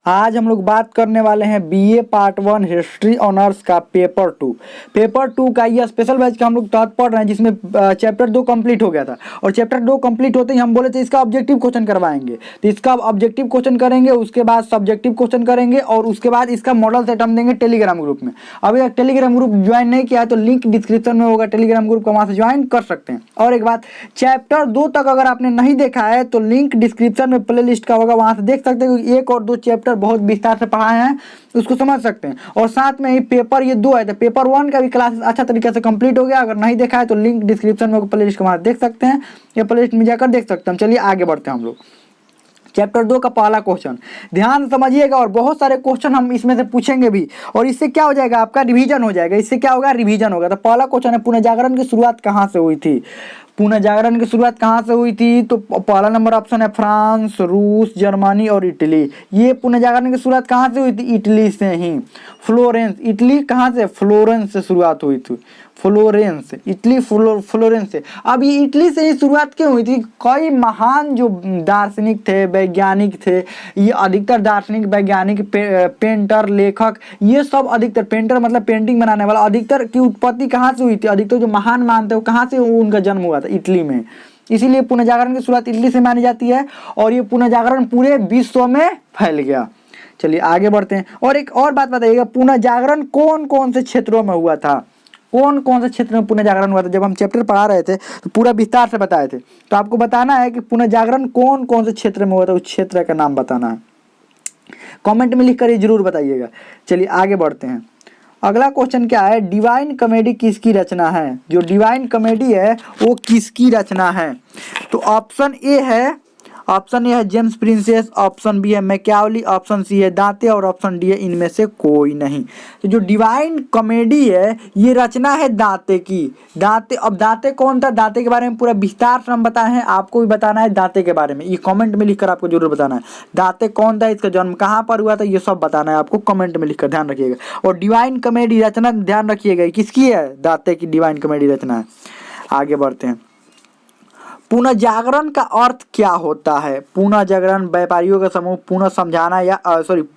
आज हम लोग बात करने वाले हैं बीए पार्ट 1 हिस्ट्री ऑनर्स का पेपर 2। पेपर 2 का ये स्पेशल बैच का हम लोग तहत पढ़ रहे हैं, जिसमें चैप्टर 2 कंप्लीट हो गया था। और चैप्टर 2 कंप्लीट होते ही हम बोले थे इसका ऑब्जेक्टिव क्वेश्चन करवाएंगे, तो इसका ऑब्जेक्टिव क्वेश्चन करेंगे, उसके बाद सब्जेक्टिव क्वेश्चन करेंगे और उसके बाद इसका मॉडल सेट हम देंगे टेलीग्राम ग्रुप में। अभी तक टेलीग्राम ग्रुप ज्वाइन नहीं किया है तो लिंक डिस्क्रिप्शन में होगा, टेलीग्राम ग्रुप का, वहाँ से ज्वाइन कर सकते हैं। और एक बात, चैप्टर 2 तक अगर आपने नहीं देखा है तो लिंक डिस्क्रिप्शन में प्ले लिस्ट का होगा, वहाँ से देख सकते हैं, क्योंकि 1 और 2 चैप्टर बहुत विस्तार से पढ़ाए हैं, उसको समझ सकते हैं। और साथ में ही पेपर ये 2 है, तो पेपर 1 का भी क्लासेस अच्छा तरीके से कंप्लीट हो गया। अगर नहीं देखा है तो लिंक डिस्क्रिप्शन में प्ले लिस्ट का वहाँ देख सकते हैं, या प्ले लिस्ट में जाकर देख सकते हैं। चलिए आगे बढ़ते हैं हम लोग। चैप्टर 2 का पहला क्वेश्चन ध्यान समझिएगा, और बहुत सारे क्वेश्चन हम इसमें से पूछेंगे भी, और इससे क्या हो जाएगा, आपका रिवीजन हो जाएगा। इससे क्या होगा, रिवीजन होगा। तो पहला क्वेश्चन है, पुनर्जागरण की शुरुआत कहाँ से हुई थी? पुनर्जागरण की शुरुआत कहाँ से हुई थी? तो पहला नंबर ऑप्शन है फ्रांस, रूस, जर्मनी और इटली। ये पुनर्जागरण की शुरुआत कहाँ से हुई थी? इटली से ही। फ्लोरेंस, इटली कहाँ से? फ्लोरेंस से शुरुआत हुई थी। फ्लोरेंस, इटली, फ्लोरेंस से। अब ये इटली से ही शुरुआत क्यों हुई थी? कई महान जो दार्शनिक थे, वैज्ञानिक थे, ये अधिकतर दार्शनिक, वैज्ञानिक, पेंटर, लेखक, ये सब अधिकतर, पेंटर मतलब पेंटिंग बनाने वाला, अधिकतर की उत्पत्ति कहाँ से हुई थी? अधिकतर जो महान मानते हो कहाँ से उनका जन्म हुआ था? इटली में। इसीलिए पुनर्जागरण की शुरुआत इटली से मानी जाती है, और ये पुनर्जागरण पूरे विश्व में फैल गया। चलिए आगे बढ़ते हैं। और एक और बात बताइएगा, पुनर्जागरण कौन कौन से क्षेत्रों में हुआ था? कौन कौन से क्षेत्र में पुनर्जागरण हुआ था? जब हम चैप्टर पढ़ा रहे थे तो पूरा विस्तार से बताए थे, तो आपको बताना है कि पुनर्जागरण कौन कौन से क्षेत्र में हुआ था, उस क्षेत्र का नाम बताना है। कमेंट में लिख कर ये जरूर बताइएगा। चलिए आगे बढ़ते हैं। अगला क्वेश्चन क्या है, डिवाइन कॉमेडी किसकी रचना है? जो डिवाइन कॉमेडी है वो किसकी रचना है? तो ऑप्शन ए है जेम्स प्रिंसेस, ऑप्शन बी है मैकियावेली, ऑप्शन सी है दांते, और ऑप्शन डी है इनमें से कोई नहीं। तो जो डिवाइन कॉमेडी है ये रचना है दांते की। दांते, अब दांते कौन था? दांते के बारे में पूरा विस्तार से हम बताए हैं, आपको भी बताना है दांते के बारे में। ये कमेंट में लिखकर आपको जरूर बताना है दांते कौन था, इसका जन्म कहाँ पर हुआ था, ये सब बताना है आपको, कमेंट में लिखकर ध्यान रखिएगा। और डिवाइन कॉमेडी रचना ध्यान रखिएगा किसकी है? दांते की डिवाइन कॉमेडी रचना है। आगे बढ़ते हैं। पुनर्जागरण का अर्थ क्या होता है? पुनर्जागरण, व्यापारियों का समूह पुनः समझाना, या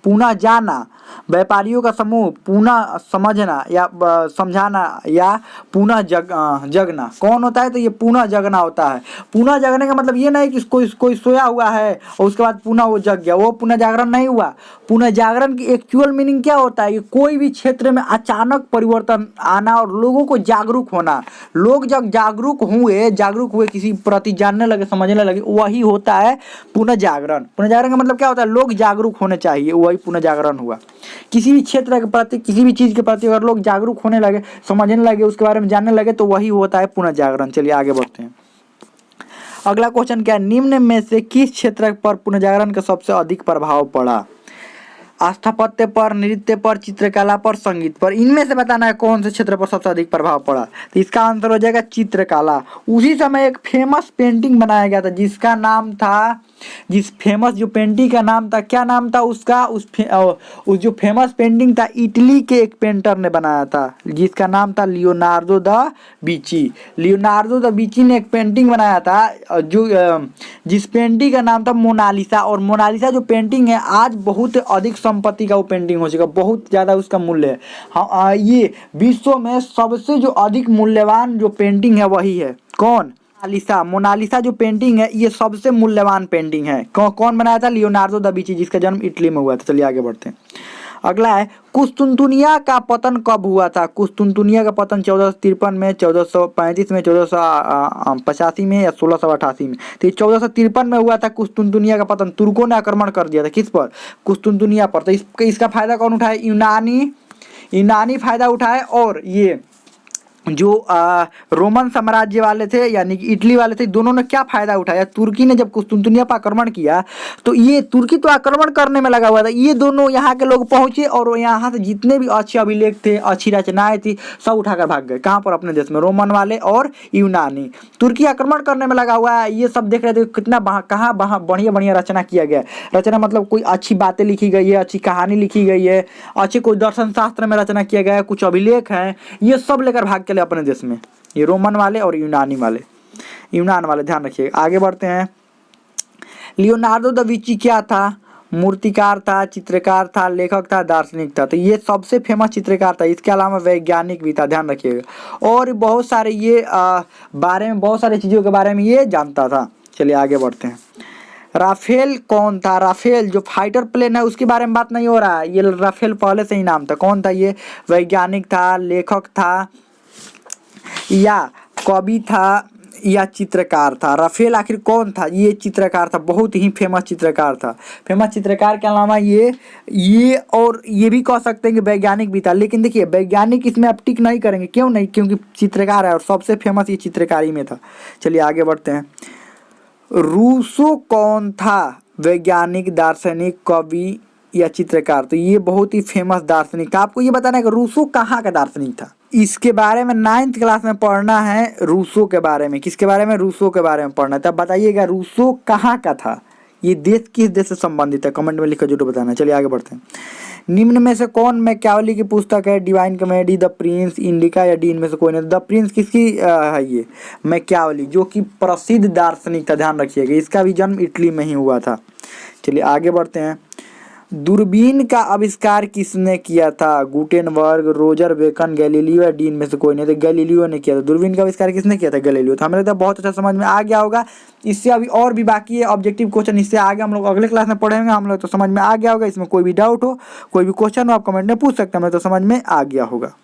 पुनः जाना, व्यापारियों का समूह पुनः समझना या समझाना, या पुनः जगना। कौन होता है? तो ये पुनः जगना होता है। पुनः जगने का मतलब ये नहीं कि कोई सोया हुआ है और उसके बाद पुनः वो जग गया, वो पुनः जागरण नहीं हुआ। पुनः जागरण की एक्चुअल मीनिंग क्या होता है? कोई भी क्षेत्र में अचानक परिवर्तन आना और लोगों को जागरूक होना। लोग जब जागरूक हुए किसी प्रति जानने लगे, समझने लगे, वही होता है पुनः जागरण। पुनः जागरण का मतलब क्या होता है? लोग जागरूक होने चाहिए, वही पुनः जागरण हुआ। किसी भी क्षेत्र के प्रति, किसी भी चीज के प्रति अगर लोग जागरूक होने लगे, समझने लगे, उसके बारे में जानने लगे, तो वही होता है पुनः जागरण। चलिए आगे बढ़ते हैं। अगला क्वेश्चन क्या है, निम्न में से किस क्षेत्र पर पुनः जागरण का सबसे अधिक प्रभाव पड़ा? स्थापत्य पर, नृत्य पर, चित्रकला पर, संगीत पर। इनमें से बताना है कौन से क्षेत्र पर सबसे अधिक प्रभाव पड़ा। तो इसका आंसर हो जाएगा चित्रकला। उसी समय एक फेमस पेंटिंग बनाया गया था जिसका नाम था, जिस फेमस जो पेंटिंग का नाम था, क्या नाम था उसका? उस जो फेमस पेंटिंग था इटली के एक पेंटर ने बनाया था, जिसका नाम था Leonardo da Vinci. Leonardo da Vinci ने एक पेंटिंग बनाया था जो जिस पेंटिंग का नाम था मोनालिसा। और मोनालिसा जो पेंटिंग है आज बहुत अधिक संपत्ति का वो पेंटिंग हो चुका, बहुत ज़्यादा उसका मूल्य है। हाँ, ये विश्व में सबसे जो अधिक मूल्यवान जो पेंटिंग है वही है। कौन? मोनालिसा जो पेंटिंग है ये सबसे मूल्यवान पेंटिंग है। कौन बनाया था? लियोनार्डो दा विंची, जिसका जन्म इटली में हुआ था। चलिए आगे बढ़ते हैं। अगला है, कुस्तुनतुनिया का पतन कब हुआ था? कुस्तुनतुनिया का पतन 1453 में, 1435 में, 1485 में, या 1688 में। तो 1453 में हुआ था कुस्तुनतुनिया का पतन। तुर्कों ने आक्रमण कर दिया था किस पर? कुस्तुनतुनिया पर। तो इसका फायदा कौन उठाए? यूनानी फायदा उठाए। और ये जो रोमन साम्राज्य वाले थे यानी कि इटली वाले थे, दोनों ने क्या फायदा उठाया? तुर्की ने जब कुस्तुनतुनिया पर आक्रमण किया तो ये तुर्की तो आक्रमण करने में लगा हुआ था, ये दोनों यहाँ के लोग पहुंचे और यहाँ से जितने भी अच्छे अभिलेख थे, अच्छी रचनाएं थी, सब उठाकर भाग गए। कहाँ पर? अपने देश में। रोमन वाले और यूनानी। तुर्की आक्रमण करने में लगा हुआ है, ये सब देख रहे थे कितना कहाँ बढ़िया बढ़िया रचना किया गया। रचना मतलब कोई अच्छी बातें लिखी गई है, अच्छी कहानी लिखी गई है, अच्छे कोई दर्शन शास्त्र में रचना किया गया है, कुछ अभिलेख हैं, ये सब लेकर भाग चले अपने देश में। ये रोमन वाले और यूनान वाले ध्यान रखिए। आगे बढ़ते हैं। लियोनार्डो दा विंची क्या था? मूर्तिकार था, चित्रकार था, लेखक था, दार्शनिक था। तो ये सबसे फेमस चित्रकार था। इसके अलावा वैज्ञानिक भी था, ध्यान रखिएगा। और बहुत सारे ये बारे में, बहुत सारी चीज़ों के बारे में ये जानता था। चलिए आगे बढ़ते हैं। राफेल कौन था? राफेल जो फाइटर प्लेन है उसके बारे में बात नहीं हो रहा है, ये राफेल पहले से ही नाम था। कौन था ये? वैज्ञानिक था, लेखक था, या कवि था, या चित्रकार था? राफेल आखिर कौन था? ये चित्रकार था, बहुत ही फेमस चित्रकार था। फेमस चित्रकार के अलावा ये और ये भी कह सकते हैं कि वैज्ञानिक भी था। लेकिन देखिए वैज्ञानिक इसमें आप टिक नहीं करेंगे, क्यों नहीं? क्योंकि चित्रकार है और सबसे फेमस ये चित्रकारी में था। चलिए आगे बढ़ते हैं। रूसो कौन था? वैज्ञानिक, दार्शनिक, कवि या चित्रकार? तो ये बहुत ही फेमस दार्शनिक था। आपको ये बताना है कि रूसो कहाँ का दार्शनिक था। इसके बारे में 9th क्लास में पढ़ना है, रूसो के बारे में। किसके बारे में? रूसो के बारे में पढ़ना है। तब बताइएगा रूसो कहाँ का था, ये देश किस देश से संबंधित है, कमेंट में लिखकर जरूर बताना। चलिए आगे बढ़ते हैं। निम्न में से कौन मैकियावेली की पुस्तक है? Divine comedy, the Prince, indica, या डी इनमें से कोई नहीं? द प्रिंस किसकी है? ये मैकियावेली, जो कि प्रसिद्ध दार्शनिक था, ध्यान रखिएगा। इसका भी जन्म इटली में ही हुआ था। चलिए आगे बढ़ते हैं। दूरबीन का आविष्कार किसने किया था? गुटेनबर्ग, रोजर बेकन, गैलीलियो, या डी इनमें से कोई नहीं? तो गैलीलियो ने किया था। दूरबीन का आविष्कार किसने किया था? गैलीलियो। तो हमें लगता है बहुत अच्छा समझ में आ गया होगा। इससे अभी और भी बाकी है ऑब्जेक्टिव क्वेश्चन, इससे आगे हम लोग अगले क्लास में पढ़ेंगे। हम लोग तो समझ में आ गया होगा। इसमें कोई भी डाउट हो, कोई भी क्वेश्चन हो, आप कमेंट में पूछ सकते हैं। हमें तो समझ में आ गया होगा।